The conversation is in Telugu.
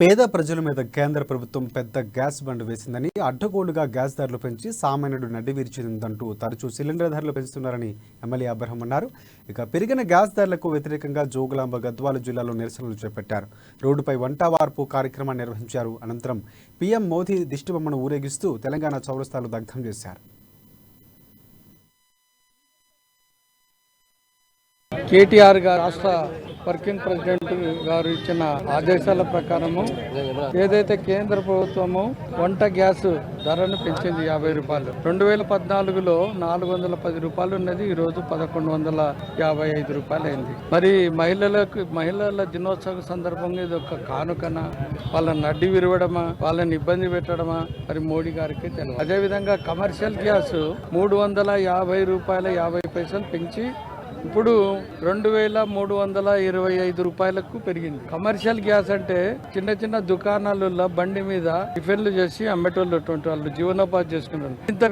పేద ప్రజల మీద కేంద్ర ప్రభుత్వం పెద్ద గ్యాస్ బండ్ వేసిందని, అడ్డగోలుగా గ్యాస్ ధరలు పెంచి సామాన్యుడు నడ్డివిరిచిందంటూ తరచూ సిలిండర్ ధరలు పెంచుతున్నారని ఎమ్మెల్యే అబ్రహం అన్నారు. ఇక పెరిగిన గ్యాస్ ధరలకు వ్యతిరేకంగా జోగులాంబ గద్వాల జిల్లాలో నిరసనలు చేపట్టారు. రోడ్డుపై వంటవార్పు కార్యక్రమాన్ని నిర్వహించారు. అనంతరం పీఎం మోదీ దిష్టిబొమ్మను ఊరేగిస్తూ తెలంగాణ చౌరస్తాలు దగ్ధం చేశారు. కేటీఆర్ గారు రాష్ట్ర వర్కింగ్ ప్రెసిడెంట్ గారు ఇచ్చిన ఆదేశాల ప్రకారము ఏదైతే కేంద్ర ప్రభుత్వము వంట గ్యాస్ ధరను పెంచింది 50 రూపాయలు. 2014లో 410 రూపాయలు ఉన్నది, ఈరోజు 1155 రూపాయలు అయింది. మరి మహిళల దినోత్సవం సందర్భంగా ఇది ఒక కానుకన, వాళ్ళని నడ్డి విరవడమా, వాళ్ళని ఇబ్బంది పెట్టడమా మరి మోడీ గారికి తెలియదు. అదేవిధంగా కమర్షియల్ గ్యాస్ 350 రూపాయల 50 పైసలు పెంచి ఇప్పుడు 2325 రూపాయలకు పెరిగింది. కమర్షియల్ గ్యాస్ అంటే చిన్న చిన్న దుకాణాలలో బండి మీద టిఫిన్లు చేసి అమ్మేటోళ్ళు, వాళ్ళు జీవనోపాధి చేసుకున్నారు. ఇంత